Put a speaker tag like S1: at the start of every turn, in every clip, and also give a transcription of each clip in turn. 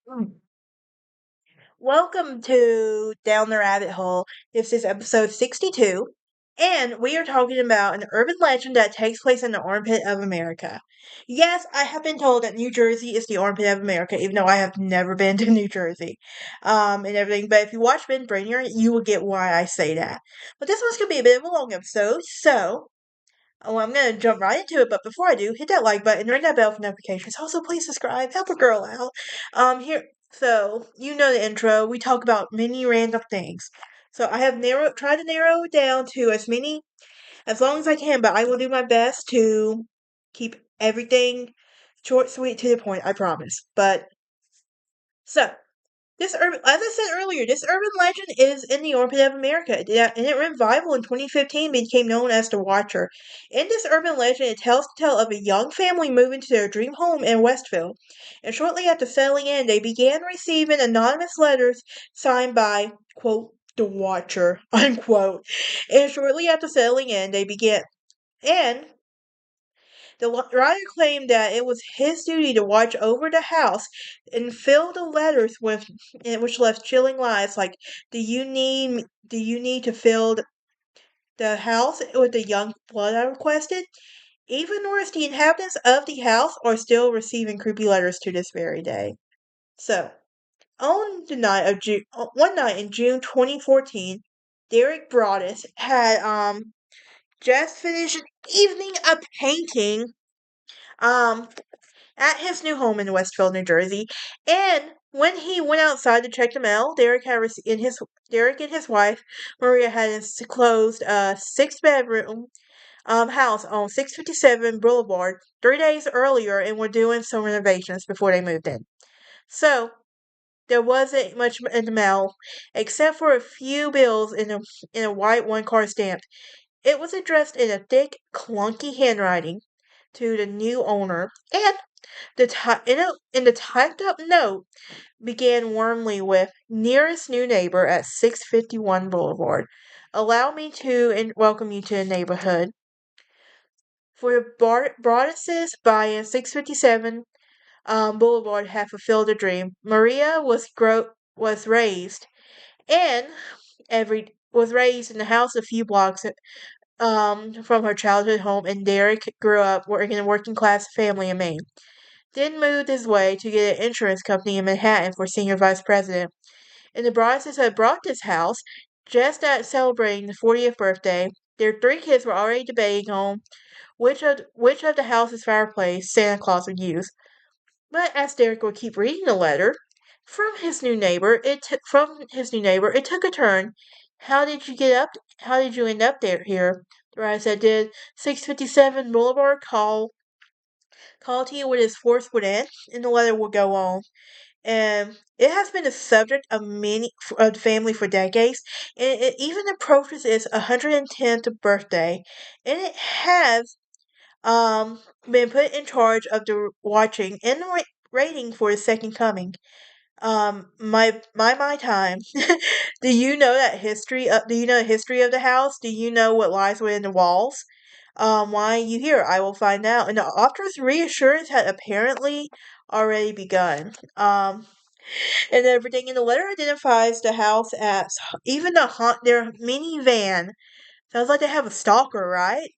S1: Mm. Welcome to Down the Rabbit Hole. This is episode 62, and we are talking about an urban legend that takes place in the armpit of America. Yes, I have been told that New Jersey is the armpit of America, even though I have never been to New Jersey, and everything. But if you watch Ben Brainier, you will get why I say that. But this one's going to be a bit of a long episode, so I'm gonna jump right into it, but before I do, hit that like button, ring that bell for notifications. Also, please subscribe, help a girl out. So you know the intro. We talk about many random things. So I have tried to narrow it down to as long as I can, but I will do my best to keep everything short, sweet, to the point. I promise. But so as I said earlier, this urban legend is in the armpit of America, and it went viral in 2015 and became known as the Watcher. In this urban legend, it tells the tale of a young family moving to their dream home in Westville, and shortly after settling in, they began receiving anonymous letters signed by, quote, the Watcher, unquote. And shortly after settling in, and the writer claimed that it was his duty to watch over the house and fill the letters with, which left chilling lines like, do you need to fill the house with the young blood I requested?" Even worse, the inhabitants of the house are still receiving creepy letters to this very day. So, one night in June 2014, Derek Broadus had just finished an evening of painting um at his new home in Westfield, New Jersey. And when he went outside to check the mail, Derek and his wife Maria had enclosed a six-bedroom house on 657 Boulevard 3 days earlier, and were doing some renovations before they moved in. So there wasn't much in the mail except for a few bills in a white one-card stamp. It was addressed in a thick, clunky handwriting to the new owner, and in the typed up note began warmly with nearest new neighbor at 651 Boulevard. Allow me to welcome you to the neighborhood. For your Broaduses by 657 Boulevard have fulfilled a dream. Maria was raised and every was raised in the house a few blocks from her childhood home, and Derek grew up working in a working class family in Maine. Then moved his way to get an insurance company in Manhattan for senior vice president. And the Broadses had brought this house just at celebrating the 40th birthday. Their three kids were already debating on which of the house's fireplace Santa Claus would use. But as Derek would keep reading the letter from his new neighbor, it took a turn. How did you end up there here? The writer said, "Did 657 Boulevard call to you with his force within?" And the letter would go on. And it has been the subject of the family for decades, and it even approaches its 110th birthday, and it has been put in charge of the watching and the rating for his second coming. My time. Do you know the history of the house? Do you know what lies within the walls? Why are you here? I will find out. And the author's reassurance had apparently already begun. And everything in the letter identifies the house as even their minivan. Sounds like they have a stalker, right?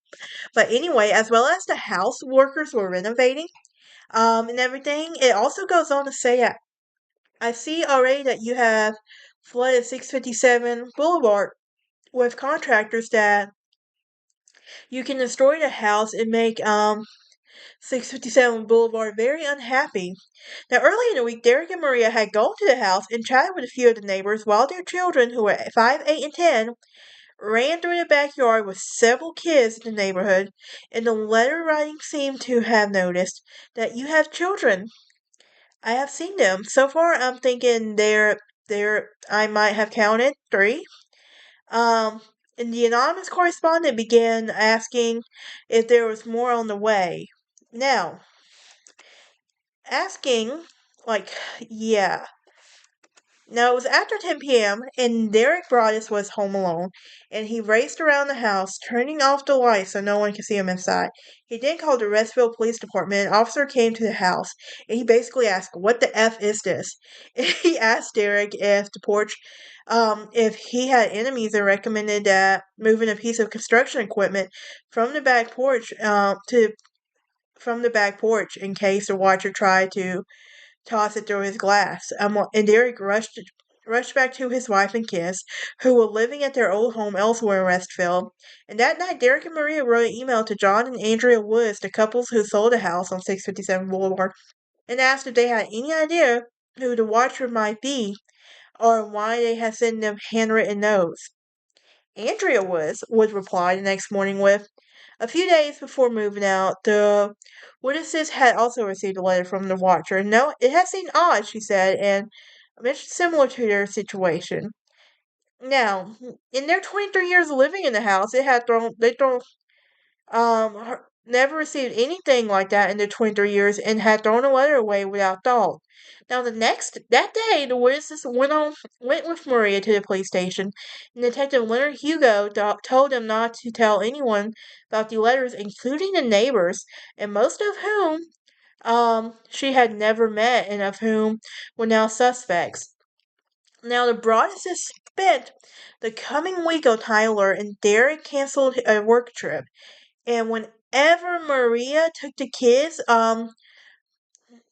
S1: But anyway, as well as the house workers were renovating, and everything, it also goes on to say, I see already that you have flooded 657 Boulevard with contractors that you can destroy the house and make 657 Boulevard very unhappy. Now, early in the week, Derek and Maria had gone to the house and chatted with a few of the neighbors while their children, who were 5, 8, and 10, ran through the backyard with several kids in the neighborhood, and the letter writing seemed to have noticed that you have children. I have seen them. So far, I'm thinking I might have counted three. Um, and the anonymous correspondent began asking if there was more on the way. Now, asking, like, yeah. Now it was after 10 p.m., and Derek Broadus was home alone, and he raced around the house, turning off the lights so no one could see him inside. He then called the Restville Police Department. An officer came to the house, and he basically asked, "What the F is this?" And he asked Derek if he had enemies, and recommended that moving a piece of construction equipment from the back porch from the back porch in case the watcher tried to toss it through his glass. And Derek rushed back to his wife and kids, who were living at their old home elsewhere in Westfield. And that night, Derek and Maria wrote an email to John and Andrea Woods, the couples who sold a house on 657 Boulevard, and asked if they had any idea who the watcher might be or why they had sent them handwritten notes. Andrea would reply the next morning with, "A few days before moving out, the witnesses had also received a letter from the watcher. No, it has seemed odd," she said, and much similar to their situation. Now, in their 23 years of living in the house, they thrown never received anything like that in their 23 years, and had thrown a letter away without thought. Now, that day, the witnesses went with Maria to the police station, and Detective Leonard Hugo told them not to tell anyone about the letters, including the neighbors, and most of whom she had never met, and of whom were now suspects. Now, the Broaduses spent the coming week on Tyler, and Derek canceled a work trip. And whenever Maria took the kids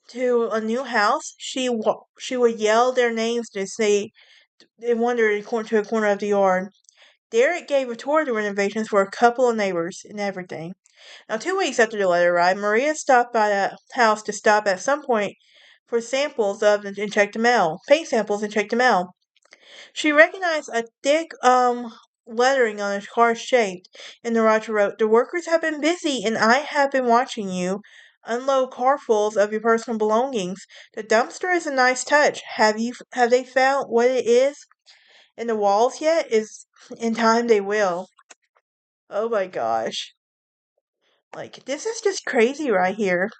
S1: to a new house, she would yell their names to say they wandered to a corner of the yard. Derek gave a tour of the renovations for a couple of neighbors and everything. Now, 2 weeks after the letter arrived, Maria stopped by the house to stop at some point for samples of and check the mail, paint samples and check the mail. She recognized a thick lettering on a car shaped, and the writer wrote, "The workers have been busy, and I have been watching you unload carfuls of your personal belongings. The dumpster is a nice touch. Have they found what it is in the walls yet? Is in time they will." Oh my gosh. Like, this is just crazy right here.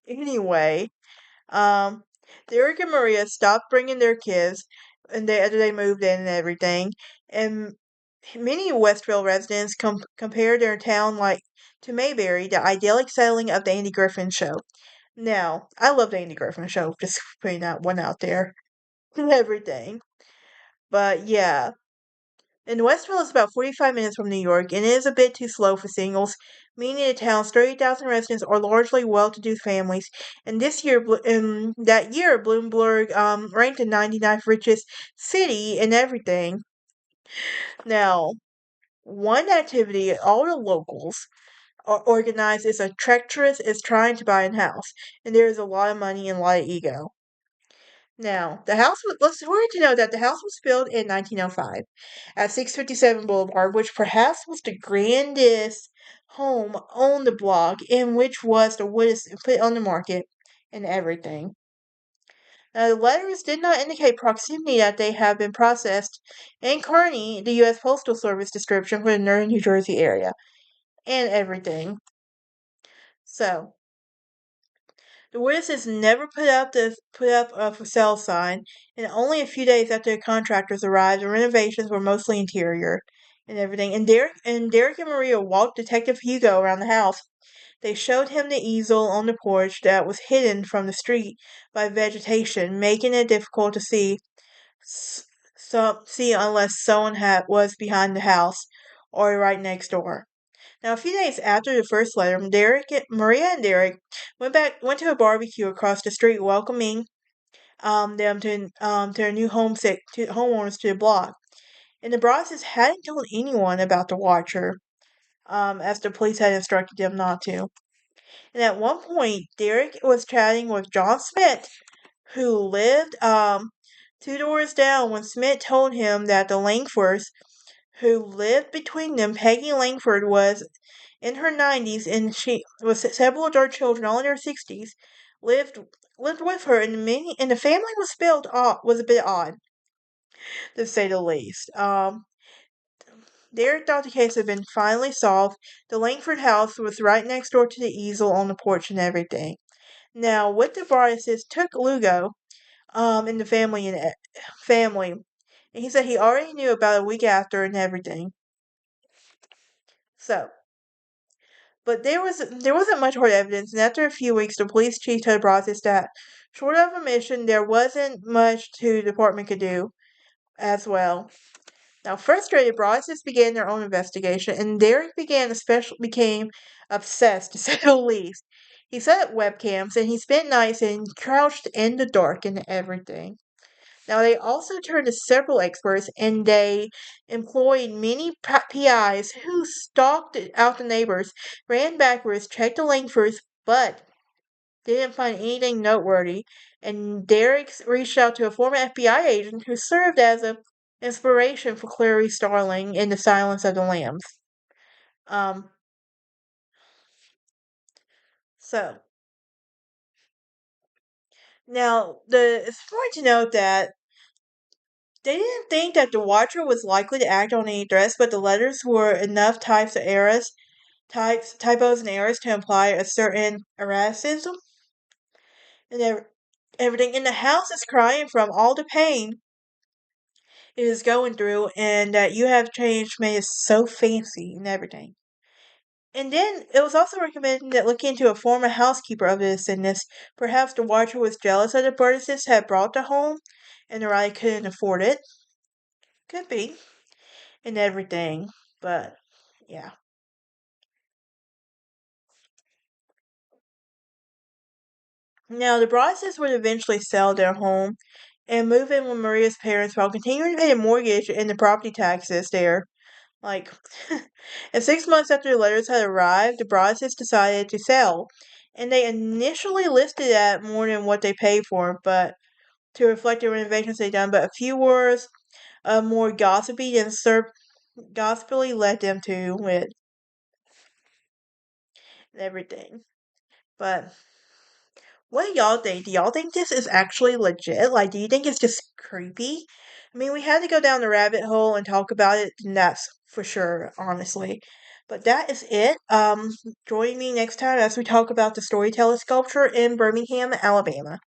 S1: Anyway, Um, Derek and Maria stopped bringing their kids, and after they moved in and everything. And many Westville residents compared their town like to Mayberry, the idyllic settling of the Andy Griffin Show. Now, I love the Andy Griffin Show. Just putting that one out there and everything. But yeah, and Westville is about 45 minutes from New York, and it is a bit too slow for singles, meaning the town's 30,000 residents are largely well-to-do families. And that year, Bloomberg ranked the 99th richest city and everything. Now, one activity all the locals are organized is a treacherous is trying to buy a house, and there is a lot of money and a lot of ego. Now, let's worry to know that the house was built in 1905 at 657 Boulevard, which perhaps was the grandest home on the block, and which was the woodest put on the market and everything. Now, the letters did not indicate proximity that they have been processed in Kearney, the U.S. Postal Service description for the Northern New Jersey area, and everything. So, the witnesses never put up a for sale sign, and only a few days after the contractors arrived, the renovations were mostly interior and everything. And Derek and Maria walked Detective Hugo around the house. They showed him the easel on the porch that was hidden from the street by vegetation, making it difficult to see unless someone was behind the house or right next door. Now, a few days after the first letter, Maria and Derek went to a barbecue across the street, welcoming them to their new homeowners to the block. And the Brosses hadn't told anyone about the Watcher, as the police had instructed them not to. And at one point, Derek was chatting with John Smith, who lived 2 doors down, when Smith told him that the Langfords who lived between them, Peggy Langford, was in her 90s, and she was several of their children, all in their 60s, lived lived with her, and the family was a bit odd, to say the least. Derek thought the case had been finally solved. The Langford house was right next door to the easel on the porch and everything. Now, what the Briases took Lugo, in the family, and he said he already knew about a week after and everything. So, but there wasn't much hard evidence, and after a few weeks, the police chief told Brazos that, short of a mission, there wasn't much the department could do as well. Now, frustrated, Brazos began their own investigation, and Derek became obsessed, to say the least. He set up webcams, and he spent nights and crouched in the dark and everything. Now, they also turned to several experts, and they employed many PIs who stalked out the neighbors, ran backwards, checked the Langfords, but didn't find anything noteworthy. And Derek reached out to a former FBI agent who served as an inspiration for Clarice Starling in The Silence of the Lambs. Um, so now it's important to note that they didn't think that the Watcher was likely to act on any threats, but the letters were enough typos and errors to imply a certain erratism and everything. And the house is crying from all the pain it is going through, and that you have changed made it so fancy and everything. And then it was also recommended that look into a former housekeeper of the descendants. Perhaps the Watcher was jealous of the Burgesses had brought the home, and the Riley couldn't afford it. Could be, and everything, but yeah. Now, the Broadses would eventually sell their home and move in with Maria's parents while continuing to pay the mortgage and the property taxes there. Like, and 6 months after the letters had arrived, the Broadses decided to sell. And they initially listed at more than what they paid for, but to reflect the renovations they'd done. But a few words more gossipily led them to with everything. But what do y'all think? Do y'all think this is actually legit? Like, do you think it's just creepy? I mean, we had to go down the rabbit hole and talk about it, and that's for sure, honestly. But that is it. Join me next time as we talk about the Storyteller sculpture in Birmingham, Alabama.